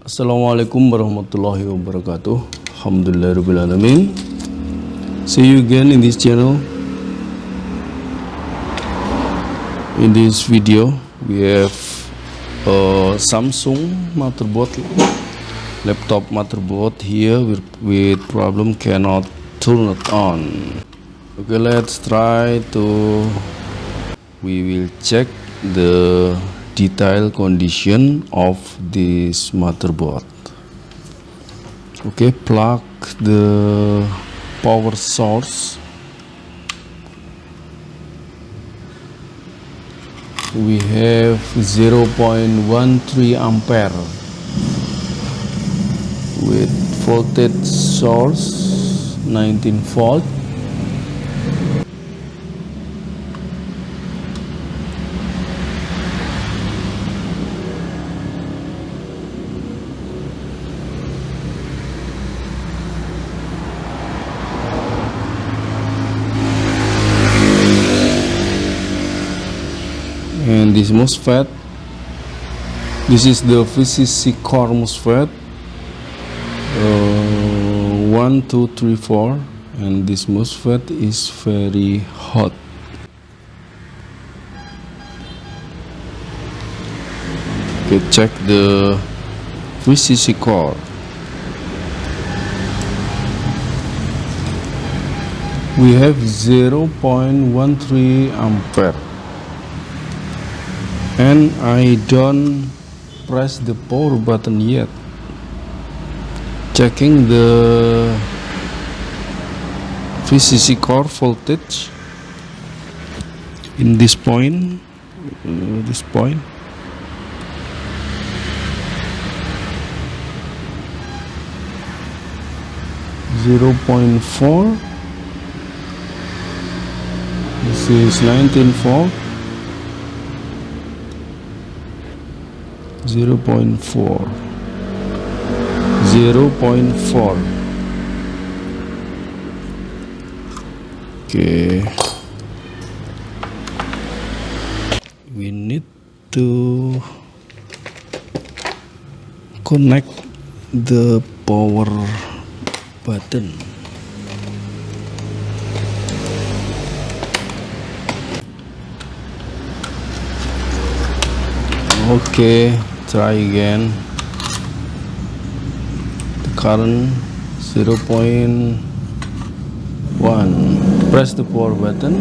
Assalamualaikum warahmatullahi wabarakatuh. Alhamdulillahirrahmanirrahim. See you again in this channel. In this video we have a Samsung motherboard, laptop motherboard here with problem cannot turn it on. Okay, let's try to we will check the detail condition of this motherboard. Okay, plug the power source. We have 0.13 ampere with voltage source 19 volt. And this MOSFET, this is the VCC core MOSFET 1, 2, 3, 4, and this MOSFET is very hot. Okay, check the VCC core. We have 0.13 ampere. And I don't press the power button yet. Checking the VCC core voltage in this point, 0.4, 0.4. This is 19 volt. 0.4. Okay, we need to connect the power button. Okay, try again. The current 0.1. Press the power button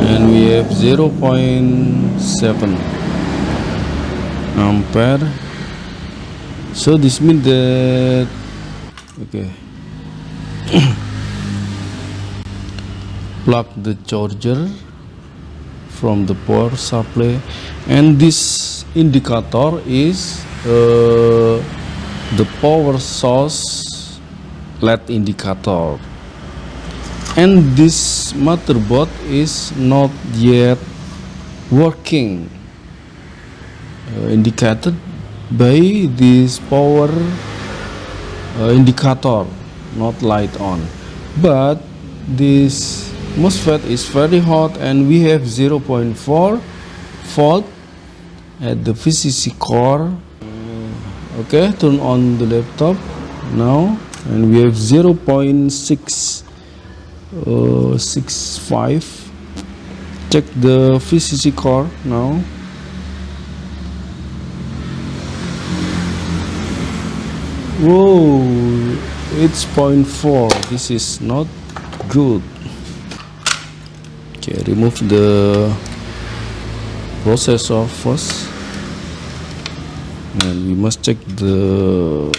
and we have 0.7 ampere. So this means that okay. Plug the charger from the power supply, and this indicator is the power source LED indicator, and this motherboard is not yet working, indicated by this power indicator, not light on. But this MOSFET is very hot and we have 0.4 volt at the VCC core. Okay, turn on the laptop now, and we have 0.65. Check the VCC core now. Whoa, it's 0.4. This is not good. Okay, remove the processor first, and we must check the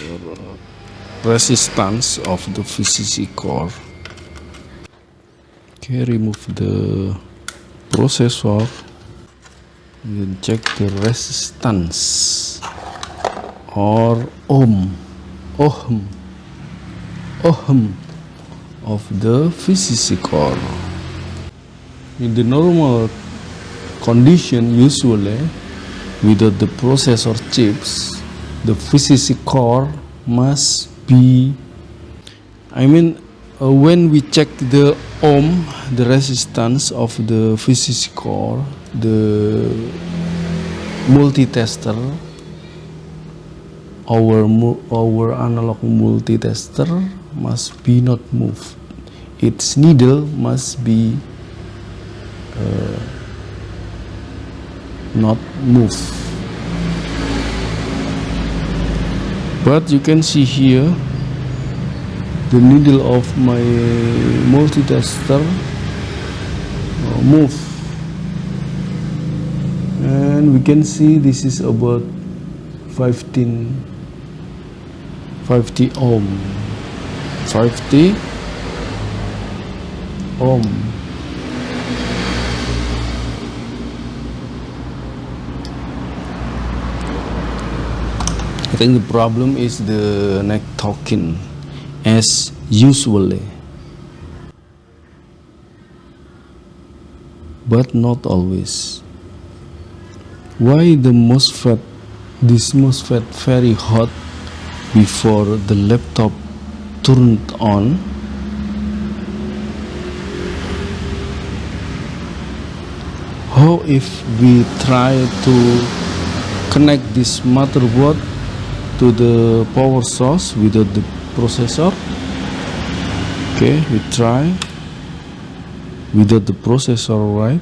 resistance of the VCC core. Okay, remove the processor and then check the resistance or ohm of the VCC core. In the normal condition, usually without the processor chips, the VCC core must be, when we check the ohm, the resistance of the VCC core, the multitester our analog multitester must be not moved. Its needle must be not moved. But you can see here the needle of my multitester move, and we can see this is about 50 ohm. 50 ohm. I think the problem is the neck talking as usually, but not always. Why this MOSFET very hot before the laptop turned on? How if we try to connect this motherboard to the power source without the processor? Okay, we try without the processor, right?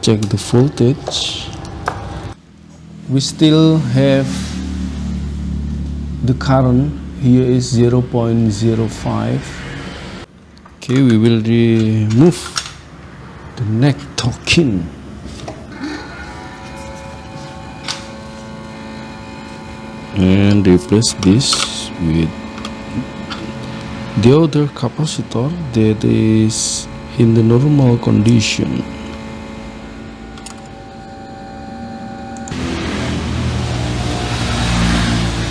Check the voltage. We still have the current. Here is 0.05. Okay, we will remove the neck talking. And replace this with the other capacitor that is in the normal condition.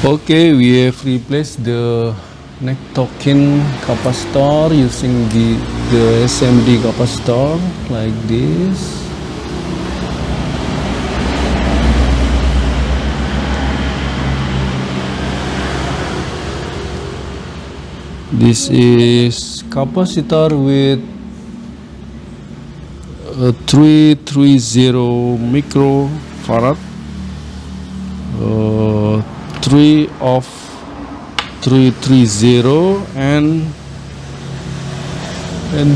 Okay, we have replaced the neck talking capacitor using the SMD capacitor like this. This is capacitor with 330 microfarad. 3 of 330 and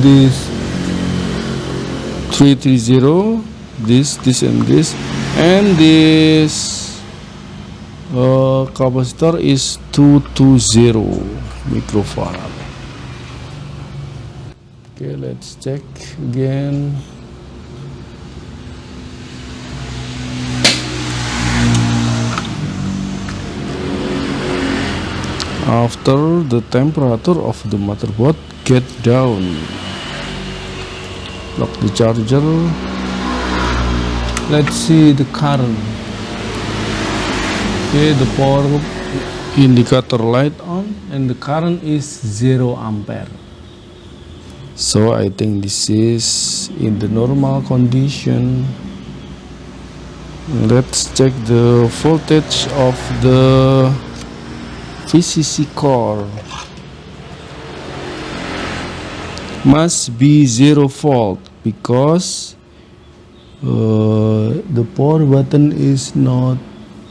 this 330, this and this, and this capacitor is 220 microfarad. Okay, let's check again. After the temperature of the motherboard get down, lock the charger. Let's see the current. Okay, the power indicator light on and the current is 0 ampere. So I think this is in the normal condition. Let's check the voltage of the VCC core. Must be 0 volt because the power button is not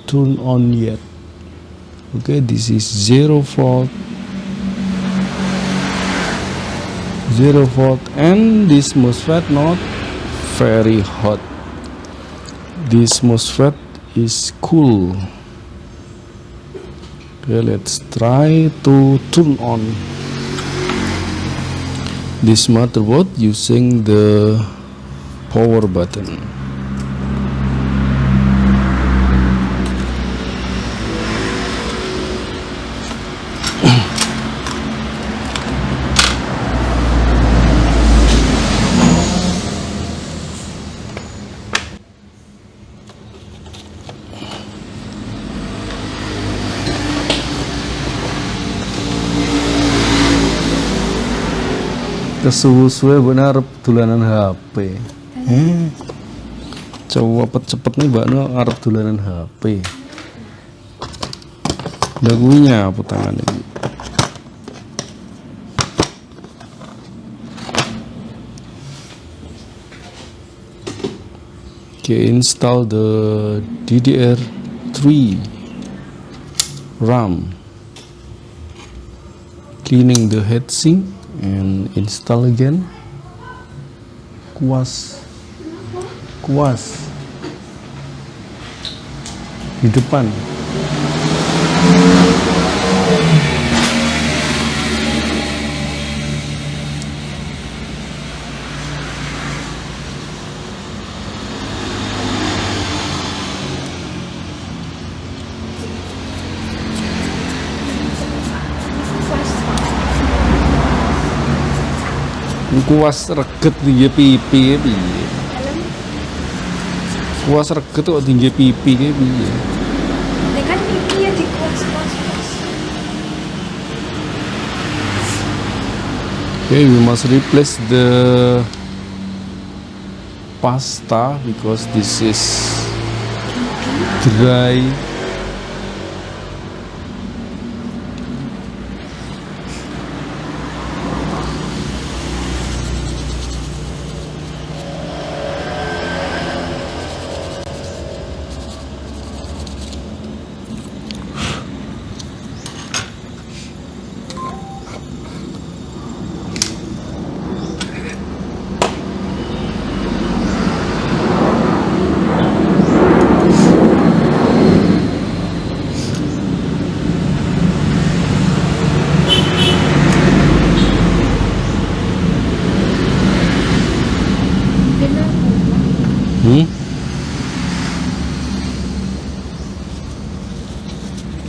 turned on yet. Okay, this is 0 volt, 0 volt, and this MOSFET not very hot. This MOSFET is cool. Okay, let's try to turn on this motherboard using the power button. Kesuwe benar dolanan HP. Coba cepet nih Mbak Nu arep dolanan HP. Dagunya apa tangan ini? Okay, install the DDR3 RAM, cleaning the heatsink and install again. Kuas di depan. Kuas reget tinggi pipi piye? Kuas reget kok tinggi pipi piye? Kan pipi ya dikuas. Okay, we must replace the pasta because this is dry.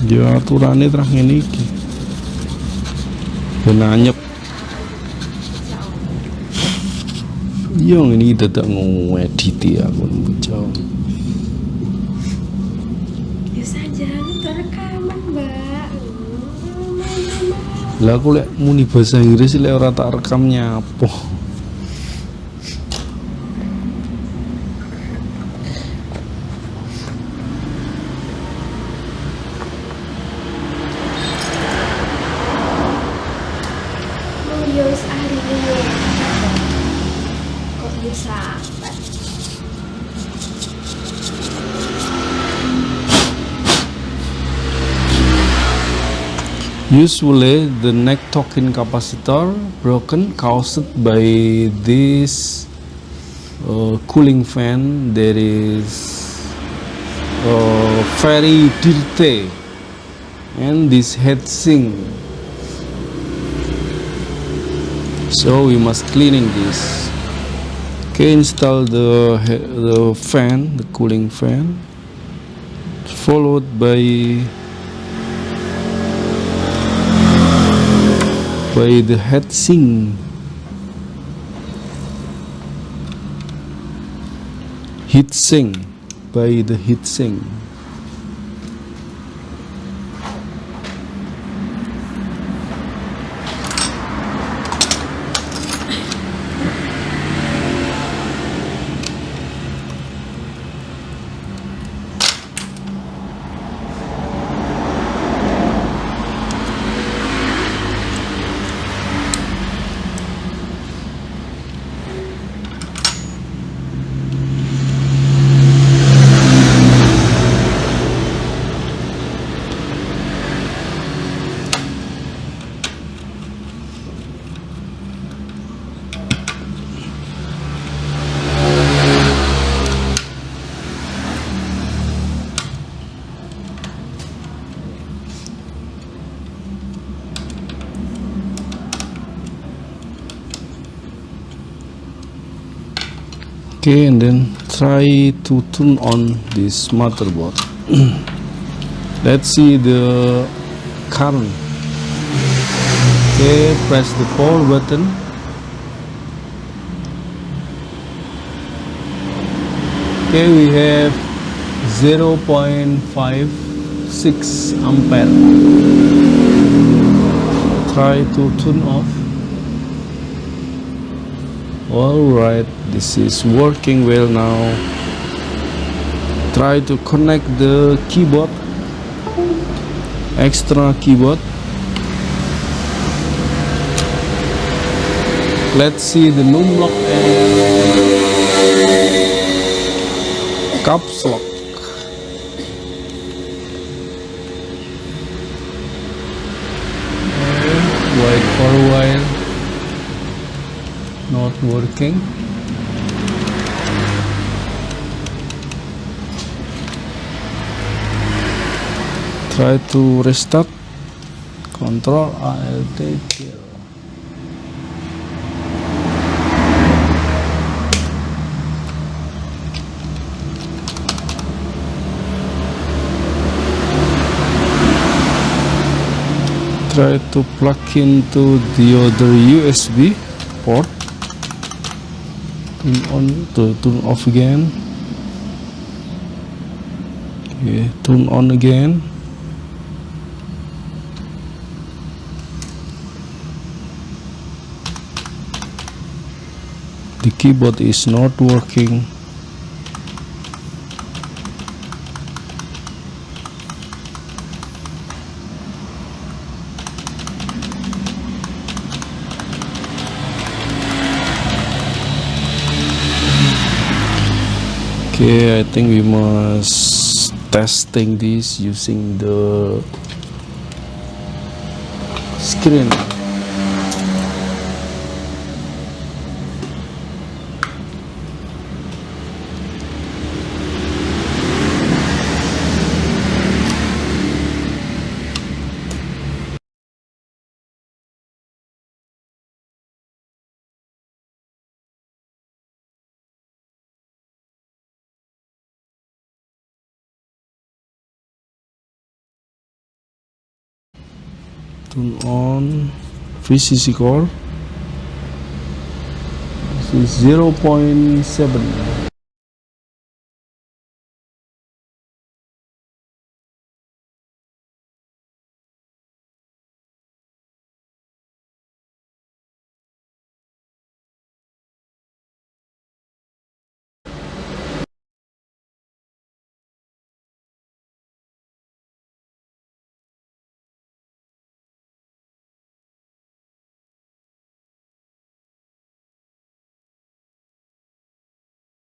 Ya aturannya terang ini ben anyep. Yang ini dadak ngedit ya aku bocah. Biasa aja untuk rekaman, Mbak. Lah aku lek muni bahasa Inggris lek ora tak rekam nyapo. Yos ahli ini kok bisa Usually the neck token capacitor broken caused by this cooling fan. There is very dirty and this heatsink, so we must cleaning this. Okay, install the fan, the cooling fan, followed by the heatsink. By the heatsink. Okay, and then try to turn on this motherboard. Let's see the current. Okay, press the power button. Okay, we have 0.56 Ampere. Try to turn off. Alright, this is working well now. Try to connect the keyboard, extra keyboard. Let's see the numlock and caps lock. Wait for a while, not working. Try to restart. Control Alt 0. Try to plug into the other USB port. Turn on to turn off again. Okay, turn on again. The keyboard is not working. Okay, I think we must testing this using the screen. Turn on VCC core. This is 0.7.